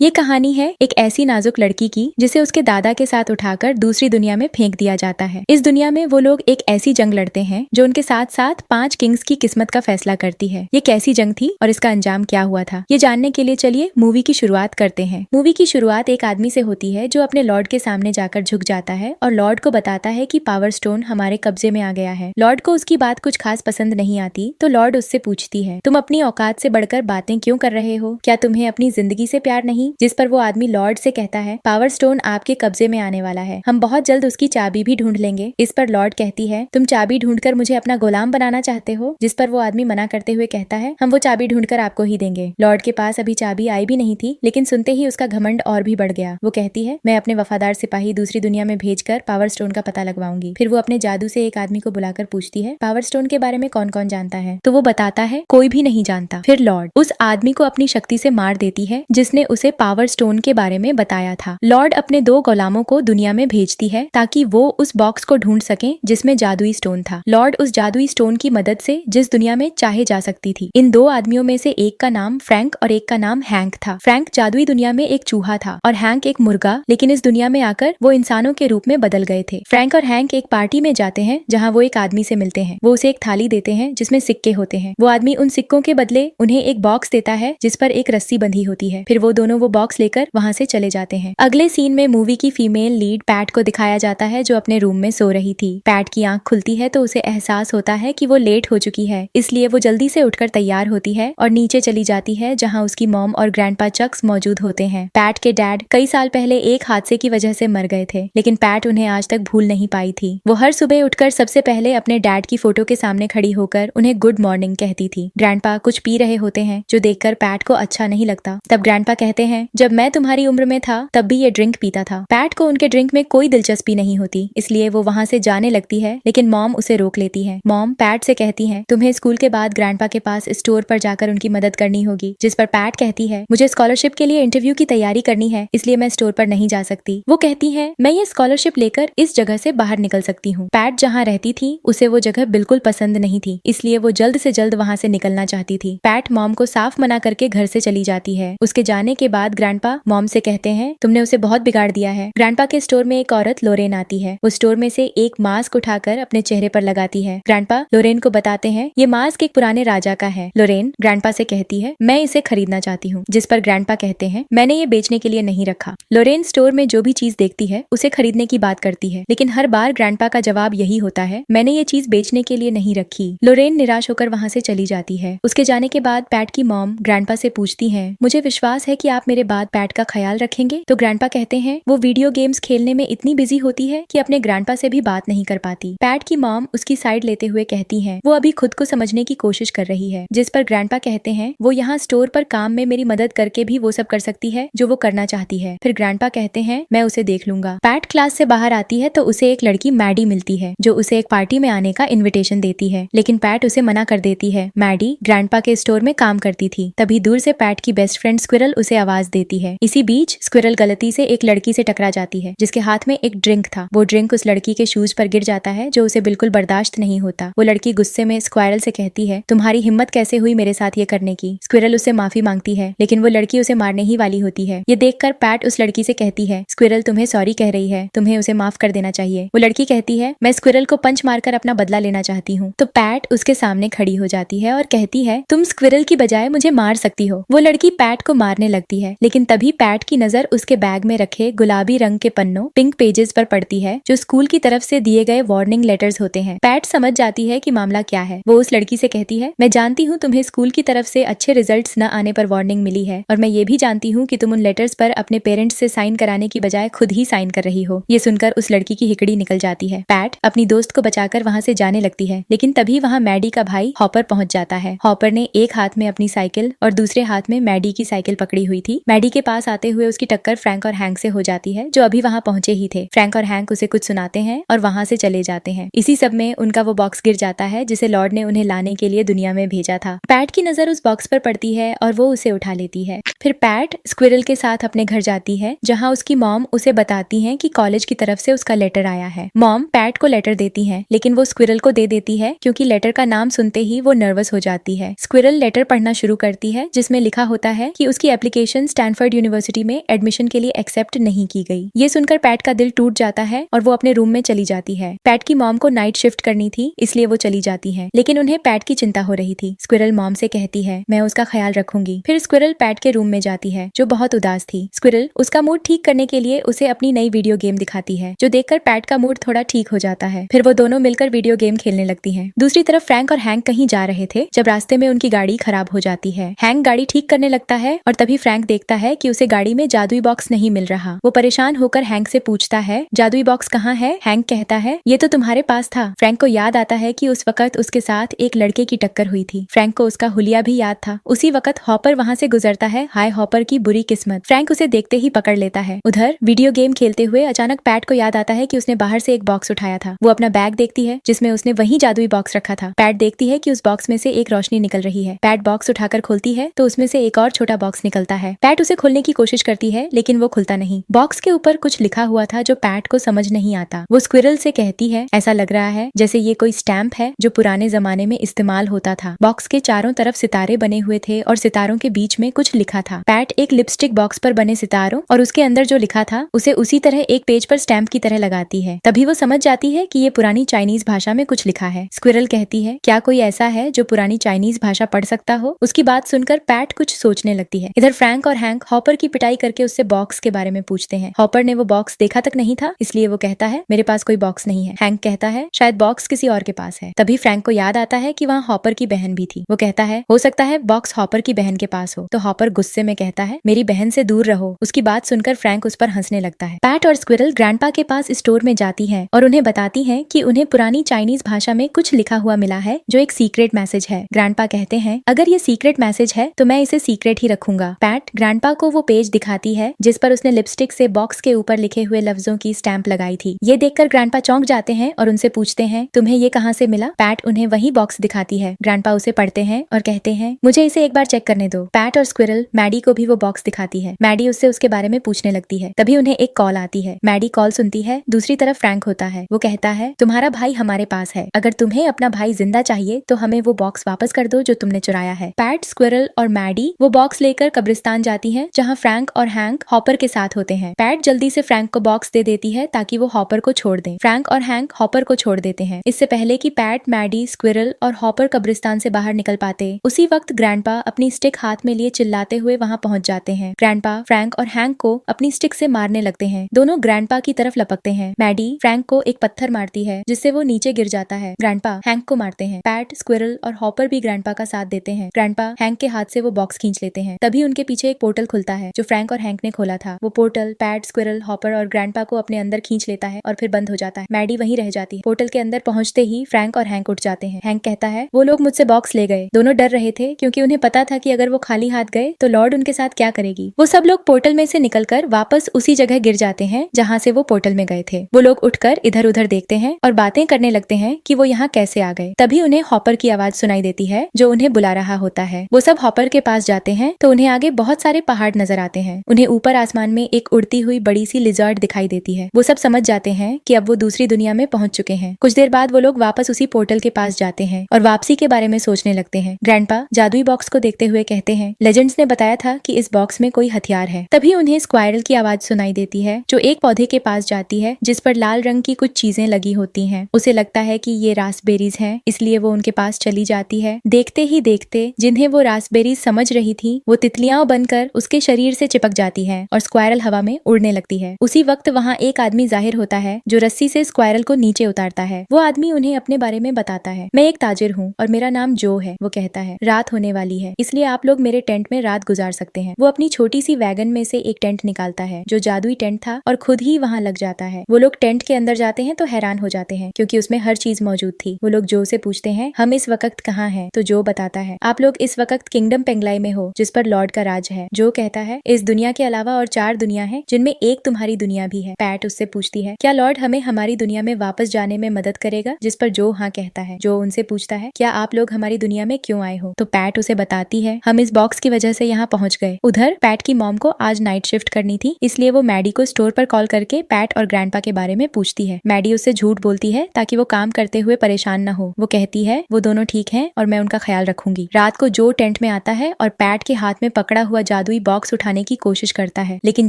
ये कहानी है एक ऐसी नाजुक लड़की की जिसे उसके दादा के साथ उठाकर दूसरी दुनिया में फेंक दिया जाता है। इस दुनिया में वो लोग एक ऐसी जंग लड़ते हैं जो उनके साथ साथ 5 किंग्स की किस्मत का फैसला करती है। ये कैसी जंग थी और इसका अंजाम क्या हुआ था, ये जानने के लिए चलिए मूवी की शुरुआत करते हैं। मूवी की शुरुआत एक आदमी से होती है जो अपने लॉर्ड के सामने जाकर झुक जाता है और लॉर्ड को बताता है कि पावर स्टोन हमारे कब्जे में आ गया है। लॉर्ड को उसकी बात कुछ खास पसंद नहीं आती तो लॉर्ड उससे पूछती है, तुम अपनी औकात से बढ़कर बातें क्यों कर रहे हो? क्या तुम्हें अपनी जिंदगी से प्यार नहीं? जिस पर वो आदमी लॉर्ड से कहता है, पावर स्टोन आपके कब्जे में आने वाला है, हम बहुत जल्द उसकी चाबी भी ढूंढ लेंगे। इस पर लॉर्ड कहती है, तुम चाबी ढूंढकर मुझे अपना गुलाम बनाना चाहते हो? जिस पर वो आदमी मना करते हुए कहता है, हम वो चाबी ढूंढकर आपको ही देंगे। लॉर्ड के पास अभी चाबी आई भी नहीं थी, लेकिन सुनते ही उसका घमंड और भी बढ़ गया। वो कहती है, मैं अपने वफादार सिपाही दूसरी दुनिया में भेजकर पावर स्टोन का पता लगवाऊंगी। फिर वो अपने जादू से एक आदमी को बुलाकर पूछती है, पावर स्टोन के बारे में कौन कौन जानता है? तो वो बताता है, कोई भी नहीं जानता। फिर लॉर्ड उस आदमी को अपनी शक्ति से मार देती है जिसने उसे पावर स्टोन के बारे में बताया था। लॉर्ड अपने 2 गुलामों को दुनिया में भेजती है ताकि वो उस बॉक्स को ढूंढ सकें जिसमें जादुई स्टोन था। लॉर्ड उस जादुई स्टोन की मदद से जिस दुनिया में चाहे जा सकती थी। इन 2 आदमियों में से एक का नाम फ्रैंक और एक का नाम हैंक था। फ्रैंक जादुई दुनिया में एक चूहा था और हैंक एक मुर्गा, लेकिन इस दुनिया में आकर वो इंसानों के रूप में बदल गए थे। फ्रैंक और हैंक एक पार्टी में जाते हैं जहाँ वो एक आदमी से मिलते हैं। वो उसे एक थाली देते हैं जिसमें सिक्के होते हैं। वो आदमी उन सिक्कों के बदले उन्हें एक बॉक्स देता है जिस पर एक रस्सी बंधी होती है। फिर वो दोनों वो बॉक्स लेकर वहाँ से चले जाते हैं। अगले सीन में मूवी की फीमेल लीड पैट को दिखाया जाता है जो अपने रूम में सो रही थी। पैट की आंख खुलती है तो उसे एहसास होता है कि वो लेट हो चुकी है, इसलिए वो जल्दी से उठकर तैयार होती है और नीचे चली जाती है जहाँ उसकी मॉम और ग्रैंडपा चक्स मौजूद होते हैं। पैट के डैड कई साल पहले एक हादसे की वजह से मर गए थे, लेकिन पैट उन्हें आज तक भूल नहीं पाई थी। वो हर सुबह उठकर सबसे पहले अपने डैड की फोटो के सामने खड़ी होकर उन्हें गुड मॉर्निंग कहती थी। ग्रैंडपा कुछ पी रहे होते हैं जो देखकर पैट को अच्छा नहीं लगता। तब ग्रैंडपा कहते हैं, जब मैं तुम्हारी उम्र में था तब भी ये ड्रिंक पीता था। पैट को उनके ड्रिंक में कोई दिलचस्पी नहीं होती, इसलिए वो वहाँ से जाने लगती है, लेकिन मॉम उसे रोक लेती है। मॉम पैट से कहती है, तुम्हें स्कूल के बाद ग्रैंडपा के पास स्टोर पर जाकर उनकी मदद करनी होगी। जिस पर पैट कहती है, मुझे स्कॉलरशिप के लिए इंटरव्यू की तैयारी करनी है, इसलिए मैं स्टोर पर नहीं जा सकती। वो कहती है, मैं ये स्कॉलरशिप लेकर इस जगह से बाहर निकल सकती हूँ। पैट जहाँ रहती थी उसे वो जगह बिल्कुल पसंद नहीं थी, इसलिए वो जल्द से जल्द वहाँ से निकलना चाहती थी। पैट मॉम को साफ मना करके घर से चली जाती है। उसके जाने के बाद ग्रैंडपा मॉम से कहते हैं, तुमने उसे बहुत बिगाड़ दिया है। ग्रैंडपा के स्टोर में एक औरत लोरेन आती है। वो स्टोर में से एक मास्क उठाकर अपने चेहरे पर लगाती है। ग्रैंडपा लोरेन को बताते हैं, ये मास्क एक पुराने राजा का है। लोरेन ग्रैंडपा से कहती है, मैं इसे खरीदना चाहती हूँ। जिस पर ग्रैंडपा कहते हैं, मैंने ये बेचने के लिए नहीं रखा। लोरेन स्टोर में जो भी चीज देखती है उसे खरीदने की बात करती है, लेकिन हर बार ग्रैंडपा का जवाब यही होता है, मैंने ये चीज बेचने के लिए नहीं रखी। लोरेन निराश होकर वहाँ से चली जाती है। उसके जाने के बाद पैट की मॉम ग्रैंडपा से पूछती है, मुझे विश्वास है कि आप मेरे बाद पैट का ख्याल रखेंगे? तो ग्रैंडपा कहते हैं, वो वीडियो गेम्स खेलने में इतनी बिजी होती है कि अपने ग्रैंडपा से भी बात नहीं कर पाती। पैट की मॉम उसकी साइड लेते हुए कहती हैं, वो अभी खुद को समझने की कोशिश कर रही है। जिस पर ग्रैंडपा कहते हैं, वो यहाँ स्टोर पर काम में मेरी मदद करके भी वो सब कर सकती है जो वो करना चाहती है। फिर ग्रैंडपा कहते हैं, मैं उसे देख लूंगा। पैट क्लास से बाहर आती है तो उसे एक लड़की मैडी मिलती है जो उसे एक पार्टी में आने का इन्विटेशन देती है, लेकिन पैट उसे मना कर देती है। मैडी ग्रैंडपा के स्टोर में काम करती थी। तभी दूर से पैट की बेस्ट फ्रेंड स्क्विरल उसे आवाज देती है। इसी बीच स्क्विरल गलती से एक लड़की से टकरा जाती है जिसके हाथ में एक ड्रिंक था। वो ड्रिंक उस लड़की के शूज पर गिर जाता है जो उसे बिल्कुल बर्दाश्त नहीं होता। वो लड़की गुस्से में स्क्वायरल से कहती है, तुम्हारी हिम्मत कैसे हुई मेरे साथ ये करने की? स्क्विरल उससे माफी मांगती है, लेकिन वो लड़की उसे मारने ही वाली होती है। ये देखकर पैट उस लड़की से कहती है, स्क्विरल तुम्हें सॉरी कह रही है, तुम्हें उसे माफ कर देना चाहिए। वो लड़की कहती है, मैं स्क्विरल को पंच मारकर अपना बदला लेना चाहती हूँ। तो पैट उसके सामने खड़ी हो जाती है और कहती है, तुम स्क्विरल की बजाय मुझे मार सकती हो। वो लड़की पैट को मारने लगती है, लेकिन तभी पैट की नजर उसके बैग में रखे गुलाबी रंग के पन्नों पिंक पेजेस पर पड़ती है जो स्कूल की तरफ से दिए गए वार्निंग लेटर्स होते हैं। पैट समझ जाती है कि मामला क्या है। वो उस लड़की से कहती है, मैं जानती हूँ तुम्हें स्कूल की तरफ से अच्छे रिजल्ट्स न आने पर वार्निंग मिली है, और मैं ये भी जानती हूँ कि तुम उन लेटर्स पर अपने पेरेंट्स से साइन कराने की बजाय खुद ही साइन कर रही हो। ये सुनकर उस लड़की की हिकड़ी निकल जाती है। पैट अपनी दोस्त को बचाकर वहाँ से जाने लगती है, लेकिन तभी वहाँ मैडी का भाई हॉपर पहुँच जाता है। हॉपर ने एक हाथ में अपनी साइकिल और दूसरे हाथ में मैडी की साइकिल पकड़ी हुई थी। मैडी के पास आते हुए उसकी टक्कर फ्रैंक और हैंक से हो जाती है जो अभी वहाँ पहुंचे ही थे। फ्रैंक और हैंक उसे कुछ सुनाते हैं और वहाँ से चले जाते हैं। इसी सब में उनका वो बॉक्स गिर जाता है जिसे लॉर्ड ने उन्हें लाने के लिए दुनिया में भेजा था। पैट की नजर उस बॉक्स पर पड़ती है और वो उसे उठा लेती है। फिर पैट स्क्विरल के साथ अपने घर जाती है जहाँ उसकी मॉम उसे बताती है कि कॉलेज की तरफ से उसका लेटर आया है। मॉम पैट को लेटर देती है, लेकिन वो स्क्विरल को दे देती है क्योंकि लेटर का नाम सुनते ही वो नर्वस हो जाती है। स्क्विरल लेटर पढ़ना शुरू करती है जिसमें लिखा होता है कि उसकी एप्लीकेशन स्टैनफोर्ड यूनिवर्सिटी में एडमिशन के लिए एक्सेप्ट नहीं की गई। ये सुनकर पैट का दिल टूट जाता है और वो अपने रूम में चली जाती है। पैट की मॉम को नाइट शिफ्ट करनी थी, इसलिए वो चली जाती है, लेकिन उन्हें पैट की चिंता हो रही थी। स्क्विरल मॉम से कहती है, मैं उसका ख्याल रखूंगी। फिर स्क्विरल पैट के रूम में जाती है, जो बहुत उदास थी। स्क्विरल उसका मूड ठीक करने के लिए उसे अपनी नई वीडियो गेम दिखाती है, जो देखकर पैट का मूड थोड़ा ठीक हो जाता है। फिर वो दोनों मिलकर वीडियो गेम खेलने लगती हैं। दूसरी तरफ फ्रैंक और हैंक कहीं जा रहे थे जब रास्ते में उनकी गाड़ी खराब हो जाती है। हैंक गाड़ी ठीक करने लगता है और तभी फ्रैंक देखता है कि उसे गाड़ी में जादुई बॉक्स नहीं मिल रहा। वो परेशान होकर हैंक से पूछता है, जादुई बॉक्स कहाँ है? हैंक कहता है, ये तो तुम्हारे पास था। फ्रैंक को याद आता है कि उस वक्त उसके साथ एक लड़के की टक्कर हुई थी। फ्रैंक को उसका हुलिया भी याद था। उसी वक्त हॉपर वहाँ से गुजरता है। हाय हॉपर की बुरी किस्मत। फ्रैंक उसे देखते ही पकड़ लेता है। उधर वीडियो गेम खेलते हुए अचानक पैट को याद आता है कि उसने बाहर से एक बॉक्स उठाया था। वो अपना बैग देखती है जिसमें उसने वही जादुई बॉक्स रखा था। पैट देखती है कि उस बॉक्स में से एक रोशनी निकल रही है। पैट बॉक्स उठाकर खोलती है तो उसमें से एक और छोटा बॉक्स निकलता है। पैट उसे खोलने की कोशिश करती है, लेकिन वो खुलता नहीं। बॉक्स के ऊपर कुछ लिखा हुआ था जो पैट को समझ नहीं आता। वो स्क्विरल से कहती है, ऐसा लग रहा है जैसे ये कोई स्टैम्प है जो पुराने जमाने में इस्तेमाल होता था। बॉक्स के चारों तरफ सितारे बने हुए थे और सितारों के बीच में कुछ लिखा था। पैट एक लिपस्टिक बॉक्स पर बने सितारों और उसके अंदर जो लिखा था उसे उसी तरह एक पेज पर स्टैम्प की तरह लगाती है। तभी वो समझ जाती है कि ये पुरानी चाइनीज भाषा में कुछ लिखा है। स्क्विरल कहती है, क्या कोई ऐसा है जो पुरानी चाइनीज भाषा पढ़ सकता हो? उसकी बात सुनकर पैट कुछ सोचने लगती है। इधर फ्रैंक और हैंक हॉपर की पिटाई करके उससे बॉक्स के बारे में पूछते हैं। हॉपर ने वो बॉक्स देखा तक नहीं था, इसलिए वो कहता है, मेरे पास कोई बॉक्स नहीं है। हैंक कहता है, शायद बॉक्स किसी और के पास है। तभी फ्रैंक को याद आता है कि वहाँ हॉपर की बहन भी थी। वो कहता है, हो सकता है बॉक्स हॉपर की बहन के पास हो। तो हॉपर गुस्से में कहता है, मेरी बहन से दूर रहो। उसकी बात सुनकर फ्रैंक उस पर हंसने लगता है। पैट और स्क्विरल ग्रैंडपा के पास स्टोर में जाती है और उन्हें बताती है कि उन्हें पुरानी चाइनीज भाषा में कुछ लिखा हुआ मिला है जो एक सीक्रेट मैसेज है। ग्रैंडपा कहते हैं, अगर ये सीक्रेट मैसेज है तो मैं इसे सीक्रेट ही रखूंगा। पैट ग्रैंडपा को वो पेज दिखाती है जिस पर उसने लिपस्टिक से बॉक्स के ऊपर लिखे हुए लफ्जों की स्टैंप लगाई थी। ये देखकर ग्रैंडपा चौंक जाते हैं और उनसे पूछते हैं, तुम्हें ये कहाँ से मिला? पैट उन्हें वही बॉक्स दिखाती है। ग्रैंडपा उसे पढ़ते हैं और कहते हैं, मुझे इसे एक बार चेक करने दो। पैट और स्क्विरल मैडी को भी वो बॉक्स दिखाती है। मैडी उससे उसके बारे में पूछने लगती है। तभी उन्हें एक कॉल आती है। मैडी कॉल सुनती है। दूसरी तरफ फ्रैंक होता है। वो कहता है, तुम्हारा भाई हमारे पास है। अगर तुम्हें अपना भाई जिंदा चाहिए तो हमें वो बॉक्स वापस कर दो जो तुमने चुराया है। पैट, स्क्विरल और मैडी वो बॉक्स लेकर कब्रिस्तान जाती हैं जहाँ फ्रैंक और हैंक हॉपर के साथ होते हैं। पैट जल्दी से फ्रैंक को बॉक्स दे देती है ताकि वो हॉपर को छोड़ दें। फ्रैंक और हैंक हॉपर को छोड़ देते हैं। इससे पहले कि पैट, मैडी, स्क्विरल और हॉपर कब्रिस्तान से बाहर निकल पाते, उसी वक्त ग्रैंडपा अपनी स्टिक हाथ में लिए चिल्लाते हुए वहाँ पहुँच जाते हैं। ग्रैंडपा फ्रैंक और हैंक को अपनी स्टिक से मारने लगते हैं। दोनों ग्रैंडपा की तरफ लपकते हैं। मैडी फ्रैंक को एक पत्थर मारती है जिससे वो नीचे गिर जाता है। ग्रैंडपा हैंक को मारते हैं। पैट, स्क्विरल और हॉपर भी ग्रैंडपा का साथ देते हैं। ग्रैंडपा हैंक के हाथ से वो बॉक्स खींच लेते हैं। तभी उनके पीछे एक पोर्टल खुलता है जो फ्रैंक और हैंक ने खोला था। वो पोर्टल पैट, स्क्विरल, हॉपर और ग्रैंडपा को अपने अंदर खींच लेता है और फिर बंद हो जाता है। मैडी वहीं रह जाती है। पोर्टल के अंदर पहुंचते ही फ्रैंक और हैंक उठ जाते हैं। हैंक कहता है, वो लोग मुझसे बॉक्स ले गए। दोनों डर रहे थे क्योंकि उन्हें पता था कि अगर वो खाली हाथ गए तो लॉर्ड उनके साथ क्या करेगी। वो सब लोग पोर्टल में से निकलकर वापस उसी जगह गिर जाते हैं जहाँ से वो पोर्टल में गए थे। वो लोग उठकर इधर उधर देखते हैं और बातें करने लगते हैं कि वो यहाँ कैसे आ गए। तभी उन्हें हॉपर की आवाज सुनाई देती है जो उन्हें बुला रहा होता है। वो सब हॉपर के पास जाते हैं तो उन्हें आगे बहुत सारे पहाड़ नजर आते हैं। उन्हें ऊपर आसमान में एक उड़ती हुई बड़ी सी लिजर्ड दिखाई देती है। वो सब समझ जाते हैं कि अब वो दूसरी दुनिया में पहुंच चुके हैं। कुछ देर बाद वो लोग वापस उसी पोर्टल के पास जाते हैं और वापसी के बारे में सोचने लगते हैं। ग्रैंडपा जादुई बॉक्स को देखते हुए कहते हैं, लेजेंड्स ने बताया था कि इस बॉक्स में कोई हथियार है। तभी उन्हें स्क्वायरल की आवाज सुनाई देती है जो एक पौधे के पास जाती है जिस पर लाल रंग की कुछ चीजें लगी होती हैं। उसे लगता है कि ये रास्पबेरीज हैं, इसलिए वो उनके पास चली जाती है। देखते ही देखते जिन्हें वो रास्पबेरीज समझ रही थी वो तितलियां बनकर उसके शरीर से चिपक जाती है और स्क्वायरल हवा में उड़ने लगती है। उसी वक्त वहाँ एक आदमी जाहिर होता है जो रस्सी से स्क्वायरल को नीचे उतारता है। वो आदमी उन्हें अपने बारे में बताता है। मैं एक ताजिर हूँ और मेरा नाम जो है। वो कहता है, रात होने वाली है इसलिए आप लोग मेरे टेंट में रात गुजार सकते हैं। वो अपनी छोटी सी वैगन में से एक टेंट निकालता है जो जादुई टेंट था और खुद ही वहाँ लग जाता है। वो लोग टेंट के अंदर जाते हैं तो हैरान हो जाते हैं क्योंकि उसमें हर चीज मौजूद थी। वो लोग जो से पूछते हैं, हम इस वक्त कहाँ हैं? तो जो बताता है, आप लोग इस वक्त किंगडम पेंगलाई में हो जिस पर लॉर्ड का राज है। जो कहता है, इस दुनिया के अलावा और 4 दुनिया है जिनमें एक तुम्हारी दुनिया भी है। पैट उससे पूछती है, क्या लॉर्ड हमें हमारी दुनिया में वापस जाने में मदद करेगा? जिस पर जो हाँ कहता है। जो उनसे पूछता है, क्या आप लोग हमारी दुनिया में क्यों आए हो? तो पैट उसे बताती है, हम इस बॉक्स की वजह से यहाँ पहुँच गए। उधर पैट की मॉम को आज नाइट शिफ्ट करनी थी, इसलिए वो मैडी को स्टोर पर कॉल करके पैट और ग्रैंडपा के बारे में पूछती है। मैडी उससे झूठ बोलती है ताकि वो काम करते हुए परेशान न हो। वो कहती है, वो दोनों ठीक हैं और मैं उनका ख्याल रखूंगी। रात को जो टेंट में आता है और पैट के हाथ में पकड़ा हुआ जादुई बॉक्स उठाने की कोशिश करता है, लेकिन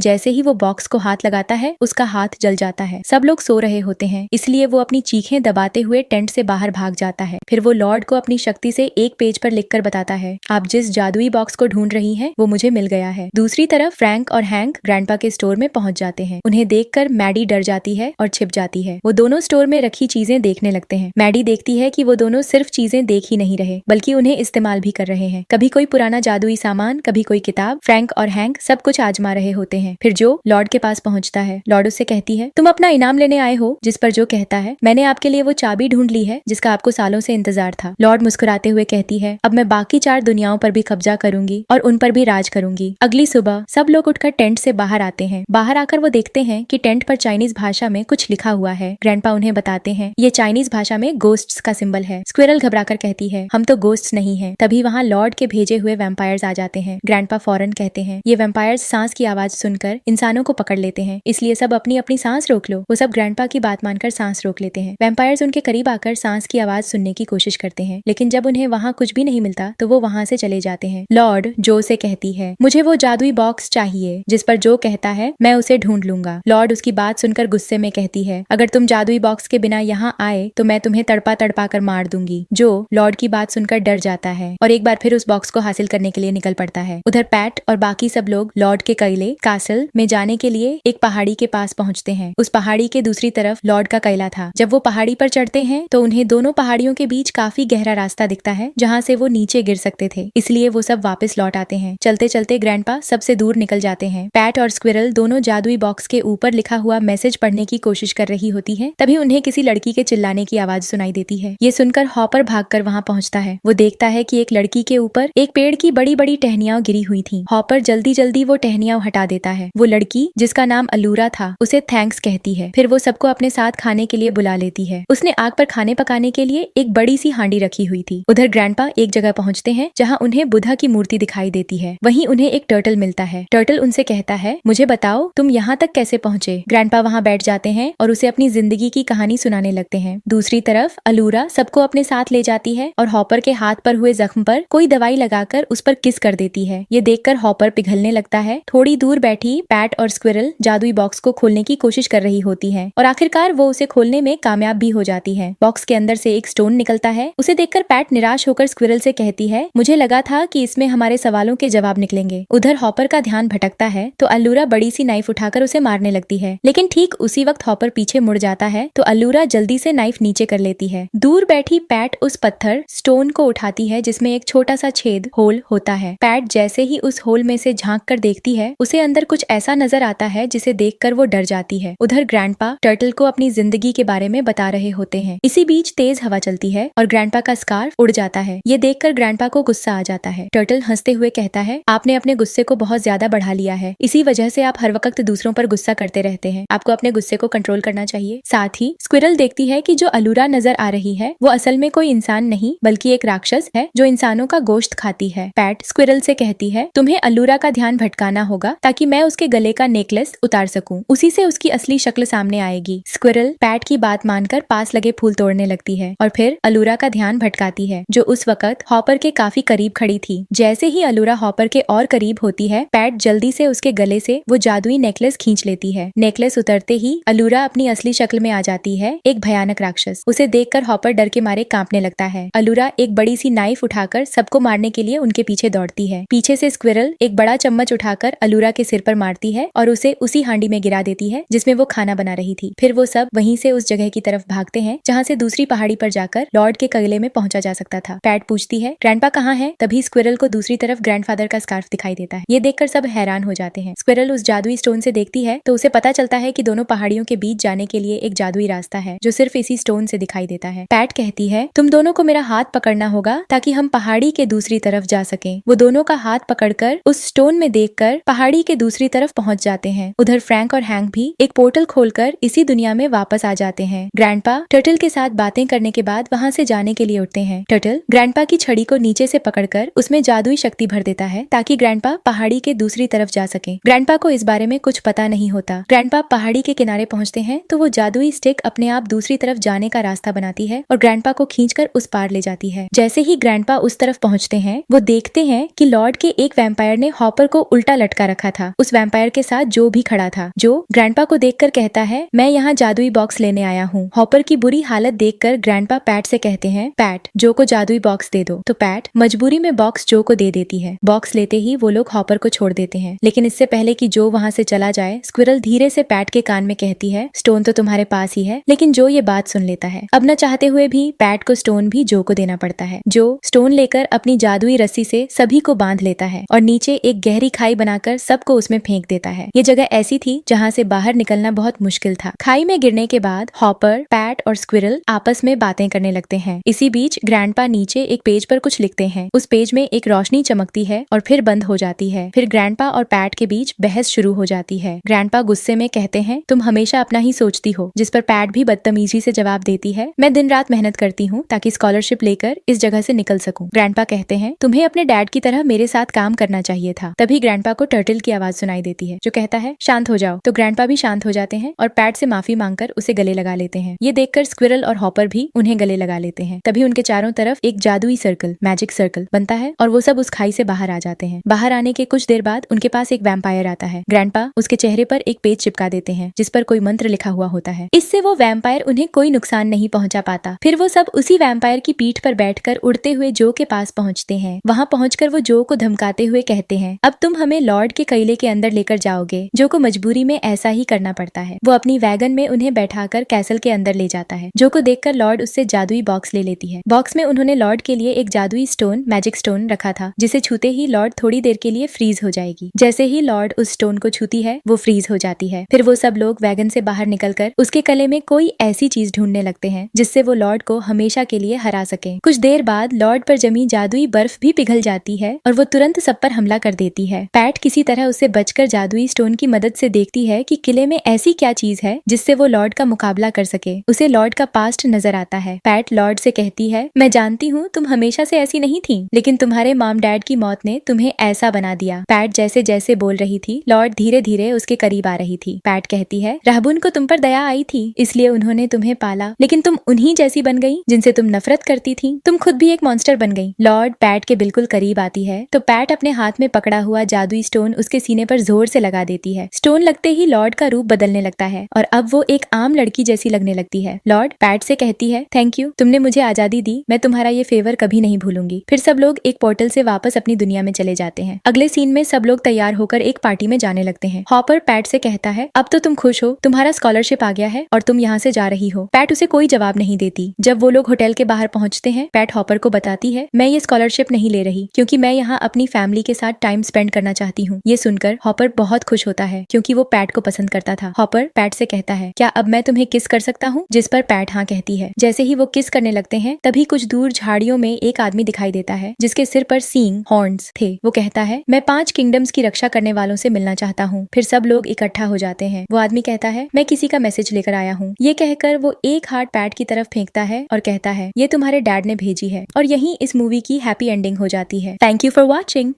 जैसे ही वो बॉक्स को हाथ लगाता है उसका हाथ जल जाता है। सब लोग सो रहे होते हैं, इसलिए वो अपनी चीखें दबाते हुए टेंट से बाहर भाग जाता है। फिर वो लॉर्ड को अपनी शक्ति से एक पेज पर लिखकर बताता है, आप जिस जादुई बॉक्स को ढूंढ रही हैं वो मुझे मिल गया है। दूसरी तरफ फ्रैंक और हैंक ग्रैंडपा के स्टोर में पहुंच जाते हैं। उन्हें देखकर मैडी डर जाती है और छिप जाती है। वो दोनों स्टोर में रखी चीजें देखने लगते हैं। मैडी देखती है कि वो दोनों सिर्फ चीजें देख ही नहीं रहे बल्कि उन्हें इस्तेमाल भी कर रहे हैं। कभी कोई पुराना जादुई सामान, कभी कोई किताब। फ्रैंक और हैंक सब कुछ आजमा रहे होते हैं। फिर जो लॉर्ड के पास पहुंचता है। लॉर्ड उससे कहती है, तुम अपना इनाम लेने आए हो? जिस पर जो कहता है, मैंने आपके लिए वो चाबी ढूंढ ली है जिसका आपको सालों से इंतजार था। लॉर्ड मुस्कुराते हुए कहती है, अब मैं बाकी 4 दुनियाओं पर भी कब्जा करूंगी और उन पर भी राज करूंगी। अगली सुबह सब लोग उठकर टेंट से बाहर आते हैं। बाहर आकर वो देखते हैं कि टेंट पर चाइनीज भाषा में कुछ लिखा हुआ है। ग्रैंडपा उन्हें बताते हैं, ये चाइनीज भाषा में गोस्ट्स का सिंबल है। स्क्विरल घबराकर कहती है, हम तो गोस्ट्स नहीं हैं। तभी वहाँ लॉर्ड के भेजे हुए वैम्पायर्स आ जाते हैं। ग्रैंडपा फौरन कहते हैं, ये वैम्पायर्स सांस की आवाज सुनकर इंसानों को पकड़ लेते हैं, इसलिए सब अपनी अपनी सांस रोक लो। वो सब ग्रैंडपा की बात मानकर सांस रोक लेते हैं। वैम्पायर्स उनके करीब आकर सांस की आवाज सुनने की कोशिश करते हैं, लेकिन जब उन्हें वहाँ कुछ भी नहीं मिलता तो वो वहाँ से चले जाते हैं। लॉर्ड जो से कहती है, मुझे वो जादुई बॉक्स चाहिए। जिस पर जो कहता है, मैं उसे ढूंढ लूंगा। लॉर्ड उसकी बात सुनकर गुस्से में कहती है, अगर तुम जादुई बॉक्स के बिना यहाँ आए तो मैं तुम्हें तड़पा तड़पा कर मार दूंगी। जो लॉर्ड की बात सुनकर डर जाता है और एक बार फिर उस बॉक्स को हासिल करने के लिए निकल पड़ता है। उधर पैट और बाकी सब लोग लॉर्ड के किले कासल में जाने के लिए एक पहाड़ी के पास पहुंचते हैं। उस पहाड़ी के दूसरी तरफ लॉर्ड का किला था। जब वो पहाड़ी पर चढ़ते हैं तो उन्हें दोनों पहाड़ियों के बीच काफी गहरा रास्ता दिखता है जहाँ से वो नीचे गिर सकते थे, इसलिए वो सब वापस लौट आते हैं। चलते चलते ग्रैंडपा सबसे दूर निकल जाते हैं। पैट और स्क्विरल दोनों जादुई बॉक्स के ऊपर लिखा हुआ मैसेज पढ़ने की कोशिश कर रही होती है। तभी उन्हें किसी लड़की के चिल्लाने की आवाज सुनाई देती है। ये सुनकर हॉपर भागकर वहाँ पहुँचता है। वो देखता है कि एक लड़की के ऊपर एक पेड़ की बड़ी बड़ी टहनियां गिरी हुई थी। हॉपर जल्दी जल्दी वो टहनियां हटा देता है। वो लड़की, जिसका नाम अलूरा था, उसे थैंक्स कहती है। फिर वो सबको अपने साथ खाने के लिए बुला लेती है। उसने आग पर खाने पकाने के लिए एक बड़ी सी हांडी रखी हुई थी। उधर ग्रैंडपा एक जगह पहुँचते हैं जहाँ उन्हें बुद्धा की मूर्ति दिखाई देती है। वहीं उन्हें एक टर्टल मिलता है। टर्टल उनसे कहता है, मुझे बताओ तुम यहाँ तक कैसे पहुँचे। ग्रैंडपा वहाँ बैठ जाते हैं और उसे अपनी जिंदगी की कहानी सुनाने लगते हैं। दूसरी तरफ अलूरा सबको अपने साथ ले जाती है और हॉपर के हाथ पर हुए जख्म पर कोई दवाई लगाकर उस पर किस कर देती है। ये देखकर हॉपर पिघलने लगता है। थोड़ी दूर बैठी पैट और स्क्विरल जादुई बॉक्स को खोलने की कोशिश कर रही होती है और आखिरकार वो उसे खोलने में कामयाब भी हो जाती है। बॉक्स के अंदर से एक स्टोन निकलता है। उसे देखकर पैट निराश होकर स्क्विरल से कहती है, मुझे लगा था कि इसमें हमारे सवालों के जवाब निकलेंगे। उधर हॉपर का ध्यान भटकता है तो अल्लूरा बड़ी सी नाइफ उठाकर उसे मारने लगती है, लेकिन ठीक उसी वक्त हॉपर पीछे मुड़ जाता है तो अल्लूरा जल्दी से नाइफ नीचे कर लेती है। दूर बैठी पैट उस पत्थर स्टोन को उठाती है जिसमें एक छोटा सा छेद होल होता है। पैट जैसे ही उस होल में से झांक कर देखती है, उसे अंदर कुछ ऐसा नजर आता है जिसे देखकर वो डर जाती है। उधर ग्रैंडपा टर्टल को अपनी जिंदगी के बारे में बता रहे होते हैं। इसी बीच तेज हवा चलती है और ग्रैंडपा का स्कार्फ उड़ जाता है। ये देखकर ग्रैंडपा को गुस्सा आ जाता है। टर्टल हंसते हुए कहता है, आपने अपने गुस्से को बहुत ज्यादा बढ़ा लिया है, इसी वजह से आप हर वक्त दूसरों पर गुस्सा करते रहते हैं। आपको अपने गुस्से को कंट्रोल करना चाहिए। साथ ही स्क्विरल देखती है कि जो अलूरा नजर आ रही है वो असल में कोई इंसान नहीं बल्कि एक राक्षस है जो इंसानों का गोश्त खाती है। पैट स्क्विरल से कहती है, तुम्हें अलूरा का ध्यान भटकाना होगा ताकि मैं उसके गले का नेकलेस उतार सकूं। उसी से उसकी असली शक्ल सामने आएगी। स्क्विरल पैट की बात मानकर पास लगे फूल तोड़ने लगती है और फिर अलूरा का ध्यान भटकाती है जो उस वक्त हॉपर के काफी करीब खड़ी थी। जैसे ही अलूरा हॉपर के और करीब होती है, पैट जल्दी से उसके गले से वो जादुई नेकलेस खींच लेती है। नेकलेस उतरते ही अलूरा अपनी असली शक्ल में आ जाती है, एक भयानक राक्षस। उसे देखकर हॉपर डर के मारे कांपने लगता है। अलूरा एक बड़ी सी नाइफ उठाकर सबको मारने के लिए उनके पीछे दौड़ती है। पीछे से स्क्विरल एक बड़ा चम्मच उठाकर अलूरा के सिर पर मारती है और उसे उसी हांडी में गिरा देती है जिसमें वो खाना बना रही थी। फिर वो सब वहीं से उस जगह की तरफ भागते हैं जहाँ से दूसरी पहाड़ी पर जाकर लॉर्ड के किले में पहुंचा जा सकता था। पैट पूछती है, ग्रैंडपा कहाँ है? तभी स्क्विरल को दूसरी तरफ ग्रैंडफादर का स्कार्फ दिखाई देता है। ये देखकर सब हैरान हो जाते हैं। स्क्विरल उस जादुई स्टोन से देखती है तो उसे पता चलता है कि दोनों पहाड़ियों के बीच जाने के लिए एक जादुई रास्ता है जो सिर्फ इसी स्टोन से दिखाई देता है। पैट कहती है, तुम दोनों को मेरा हाथ पकड़ना होगा ताकि हम पहाड़ी के दूसरी तरफ जा सकें। वो दोनों का हाथ पकड़कर उस स्टोन में देखकर पहाड़ी के दूसरी तरफ पहुंच जाते हैं। उधर फ्रैंक और हैंक भी एक पोर्टल खोलकर इसी दुनिया में वापस आ जाते हैं। ग्रैंडपा टर्टल के साथ बातें करने के बाद वहाँ से जाने के लिए उठते हैं। टर्टल ग्रैंडपा की छड़ी को नीचे से पकड़कर उसमें जादुई शक्ति भर देता है ताकि ग्रैंडपा पहाड़ी के दूसरी तरफ जा सके। ग्रैंडपा को इस बारे में कुछ पता नहीं होता। ग्रैंडपा पहाड़ी के किनारे पहुँचते हैं तो वो जादुई स्टिक अपने आप दूसरी तरफ जाने का रास्ता बनाती है और ग्रैंडपा को खींचकर उस पार ले जाती है। जैसे ही ग्रैंडपा उस तरफ पहुँचते हैं वो देखते हैं कि लॉर्ड के एक वैम्पायर वैम्पायर ने हॉपर को उल्टा लटका रखा था। उस वैम्पायर के साथ जो भी खड़ा था, जो ग्रैंडपा को देखकर कहता है, मैं यहाँ जादुई बॉक्स लेने आया हूँ। हॉपर की बुरी हालत देखकर ग्रैंडपा पैट से कहते हैं, पैट जो को जादुई बॉक्स दे दो। तो पैट मजबूरी में बॉक्स जो को दे देती है। बॉक्स लेते ही वो लोग हॉपर को छोड़ देते हैं, लेकिन इससे पहले कि जो वहाँ से चला जाए, स्क्विरल धीरे से पैट के कान में कहती है, स्टोन तो तुम्हारे पास ही है। लेकिन जो ये बात सुन लेता है। अब न चाहते हुए भी पैट को स्टोन भी जो को देना पड़ता है। जो स्टोन लेकर अपनी जादुई रस्सी से सभी को बांध लेता है और नीचे एक गहरी खाई बनाकर सबको उसमें फेंक देता है। ये जगह ऐसी थी जहाँ से बाहर निकलना बहुत मुश्किल था। खाई में गिरने के बाद हॉपर, पैट और स्क्विरल आपस में बातें करने लगते हैं। इसी बीच ग्रैंडपा नीचे एक पेज पर कुछ लिखते हैं। उस पेज में एक रोशनी चमकती है और फिर बंद हो जाती है। फिर ग्रैंडपा और पैट के बीच बहस शुरू हो जाती है। ग्रैंडपा गुस्से में कहते हैं, तुम हमेशा अपना ही सोचती हो। जिस पर पैट भी बदतमीजी से जवाब देती है, मैं दिन रात मेहनत करती हूँ ताकि स्कॉलरशिप लेकर इस जगह से निकल सकूं। ग्रैंडपा कहते हैं, तुम्हें अपने डैड की तरह मेरे साथ काम करना चाहिए था। तभी ग्रैंडपा को टर्टल की आवाज सुनाई देती है, जो कहता है, शांत हो जाओ। तो ग्रैंडपा भी शांत हो जाते हैं और पैट से माफी मांगकर उसे गले लगा लेते हैं। ये देखकर स्क्विरल और हॉपर भी उन्हें गले लगा लेते हैं। तभी उनके चारों तरफ एक जादुई सर्कल, मैजिक सर्कल बनता है और वो सब उस खाई से बाहर आ जाते हैं। बाहर आने के कुछ देर बाद उनके पास एक वैम्पायर आता है। ग्रैंडपा उसके चेहरे पर एक पेज चिपका देते हैं जिस पर कोई मंत्र लिखा हुआ होता है। इससे वो वैम्पायर उन्हें कोई नुकसान नहीं पहुंचा पाता। फिर वो सब उसी वैम्पायर की पीठ पर बैठकर उड़ते हुए जो के पास पहुंचते हैं। वहां पहुंचकर वो जो को धमकाते हुए कहते हैं, अब तुम हमें लॉर्ड के किले के अंदर लेकर जाओगे। जो को मजबूरी में ऐसा ही करना पड़ता है। वो अपनी वैगन में उन्हें बैठाकर कैसल के अंदर ले जाता है। जो को देखकर लॉर्ड उससे जादुई बॉक्स ले लेती है। बॉक्स में उन्होंने लॉर्ड के लिए एक जादुई स्टोन, मैजिक स्टोन रखा था, जिसे छूते ही लॉर्ड थोड़ी देर के लिए फ्रीज हो जाएगी। जैसे ही लॉर्ड उस स्टोन को छूती है, वो फ्रीज हो जाती है। फिर वो सब लोग वैगन से बाहर निकलकर उसके गले में कोई ऐसी चीज ढूंढने लगते हैं जिससे वो लॉर्ड को हमेशा के लिए हरा सके। कुछ देर बाद लॉर्ड पर जमी जादुई बर्फ भी पिघल जाती है और वो तुरंत सब पर हमला कर देती है। पैट किसी तरह उससे बचकर जादुई स्टोन की मदद से देखती है कि किले में ऐसी क्या चीज है जिससे वो लॉर्ड का मुकाबला कर सके। उसे लॉर्ड का पास्ट नजर आता है। पैट लॉर्ड से कहती है, मैं जानती हूँ तुम हमेशा से ऐसी नहीं थी, लेकिन तुम्हारे मॉम डैड की मौत ने तुम्हें ऐसा बना दिया। पैट जैसे जैसे बोल रही थी, लॉर्ड धीरे धीरे उसके करीब आ रही थी। पैट कहती है, रहबुन को तुम पर दया आई थी, इसलिए उन्होंने तुम्हें पाला, लेकिन तुम उन्हीं जैसी बन गई जिनसे तुम नफरत करती थी। तुम खुद भी एक मॉन्स्टर बन गई। लॉर्ड पैट के बिल्कुल करीब आती है तो पैट अपने हाथ में पकड़ा हुआ जादुई स्टोन उसके सीने पर जोर से लगा देती है। स्टोन लगते ही लॉर्ड का रूप बदलने लगता है और अब वो एक आम लड़की जैसी लगने लगती है। लॉर्ड पैट से कहती है, थैंक यू, तुमने मुझे आजादी दी, मैं तुम्हारा ये फेवर कभी नहीं भूलूंगी। फिर सब लोग एक पोर्टल से वापस अपनी दुनिया में चले जाते हैं। अगले सीन में सब लोग तैयार होकर एक पार्टी में जाने लगते हैं। हॉपर पैट से कहता है, अब तो तुम खुश हो, तुम्हारा स्कॉलरशिप आ गया है और तुम यहाँ से जा रही हो। पैट उसे कोई जवाब नहीं देती। जब वो लोग होटल के बाहर पहुंचते हैं, पैट हॉपर को बताती है, मैं ये स्कॉलरशिप नहीं ले रही क्योंकि मैं यहाँ अपनी फैमिली के साथ टाइम स्पेंड करना चाहती हूँ। ये सुनकर हॉपर बहुत खुश होता है क्योंकि वो पैट को पसंद करता था। हॉपर पैट से कहता है, क्या अब मैं तुम्हें किस कर सकता हूँ? जिस पर पैट हाँ कहती है। जैसे ही वो किस करने लगते हैं, तभी कुछ दूर झाड़ियों में एक आदमी दिखाई देता है जिसके सिर पर सींग, हॉर्न्स थे। वो कहता है, मैं 5 किंगडम्स की रक्षा करने वालों से मिलना चाहता हूँ। फिर सब लोग इकट्ठा हो जाते हैं। वो आदमी कहता है, मैं किसी का मैसेज लेकर आया हूँ। ये कहकर वो एक हाथ पैट की तरफ फेंकता है और कहता है, ये तुम्हारे डैड ने भेजी है। और यहीं इस मूवी की हैप्पी एंडिंग हो जाती है। Thank you for watching.